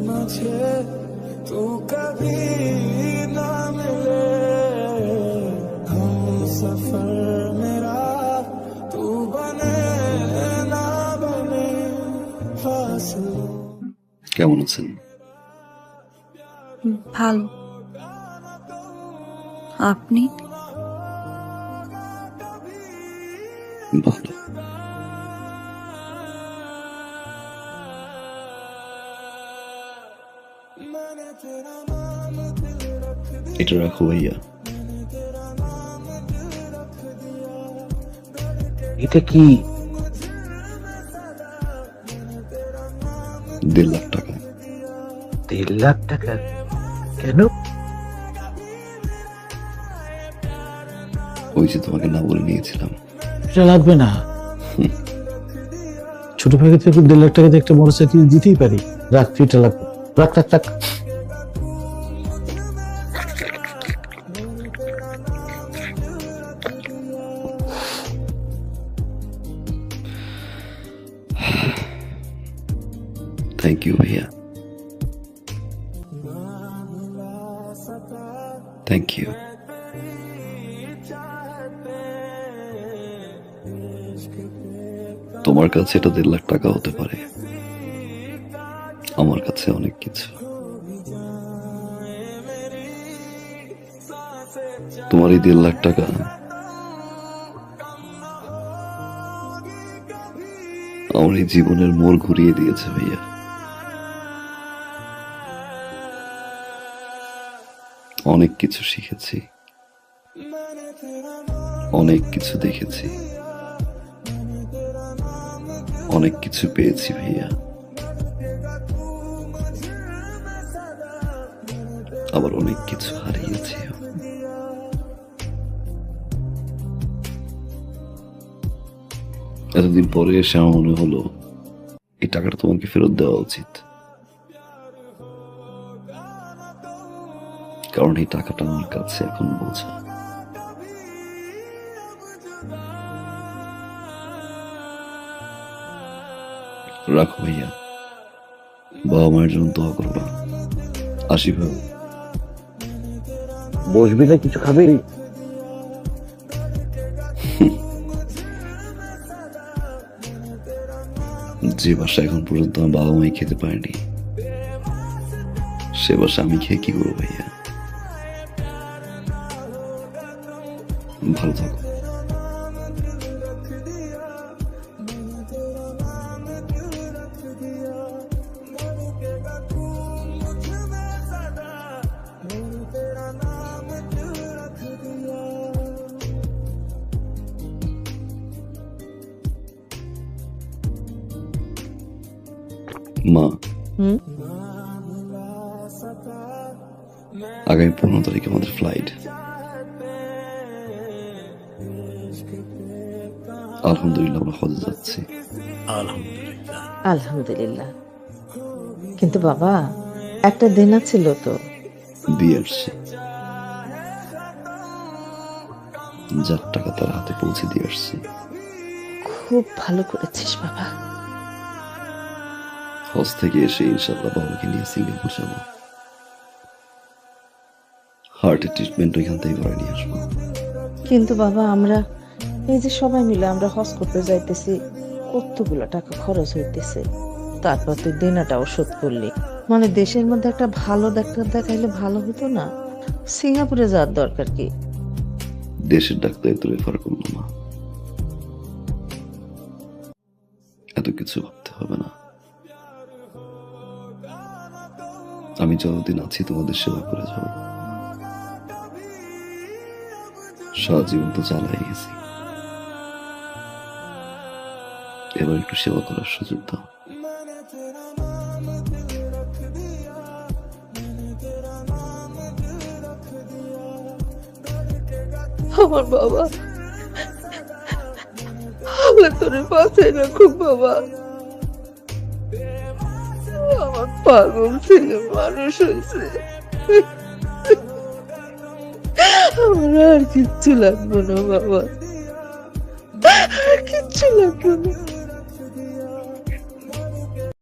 मुझे तू कभी ना मिले, हम सफर मेरा तू बने ना बने फासलों। কেমন আছেন? ভালো। আপনি? ভালো। এটা রাখো ভাইয়া। এটা কি? 1.5 লাখ টাকা। 1.5 লাখ টাকা? কেন? ওই যে তোমাকে না বলে নিয়েছিলাম। এটা লাগবে না। ছোট ভাইকে থেকে 1.5 লাখ টাকা দিয়ে একটা মোটরসাইকেল দিতেই পারি। রাখ, তুই এটা লাগবে। রাখ রাখ রাখ। থ্যাংক ইউ ভাইয়া। Thank you. তোমার কাছে এটা 1.5 লাখ টাকা হতে পারে, আমার কাছে অনেক কিছু। তোমার এই 1.5 লাখ টাকা আমার এই জীবনের মোড় ঘুরিয়ে দিয়েছে ভাইয়া। অনেক কিছু শিখেছি, অনেক কিছু দেখেছি, অনেক কিছু পেয়েছি ভাইয়া, আবার অনেক কিছু হারিয়েছি। এতদিন পরে এসে আমার মনে হলো এই টাকাটা তোমাকে ফেরত দেওয়া উচিত, কারণ এই টাকাটা আমার কাছে এখন বোঝা। রাখো ভাইয়া, বাবা মায়ের জন্য দোয়া করবা। আসি ভাই। বসবি না, কিছু খাবি? যে বাসা এখন পর্যন্ত আমার বাবা মাই খেতে পারেনি, সে বাসা আমি খেয়ে কি করবো ভাইয়া? ভালো থাকো। মা, আগামী 15 তারিখে আমাদের ফ্লাইট। আলহামদুলিল্লাহ আমরা হজে যাচ্ছি। আলহামদুলিল্লাহ। কিন্তু বাবা, একটা দেনা ছিল তো। দিয়ে আসছি, যার টাকা তার হাতে পৌঁছে দিয়ে আসছি। খুব ভালো করেছিস বাবা। হজ থেকে এসে ইনশাল্লাহ বাবাকে নিয়ে সিঙ্গাপুর যাবো। হার্টের ট্রিটমেন্ট ওইখান থেকে করে নিয়ে আসবো। কিন্তু বাবা, আমরা এই যে সবাই মিলে আমরা হজ করতে যাইতেছি, কতগুলো টাকা খরচ হইতেছে, তারপর তুই দেনাটাও শোধ করলি। মানে দেশের মধ্যে একটা ভালো ডাক্তার দেখাইলে ভালো হতো না? সিঙ্গাপুরে যাওয়ার দরকার কি? দেশের ডাক্তার তো রেফার করলো মা, এত কিছু ভাবতে হবে না। আমি যতদিন আছি তোমাদের সেবা করে যাব। সারা জীবন তো চালাই গেছি, এবার একটু সেবা করার সুযোগ দাও। আমার বাবা, আমার তোরে বাঁচাই রাখুক বাবা। আমার পাগল ছেলে মানুষ হয়েছে, আমার আর কিচ্ছু লাগবে না বাবা, আর কিচ্ছু লাগবে না।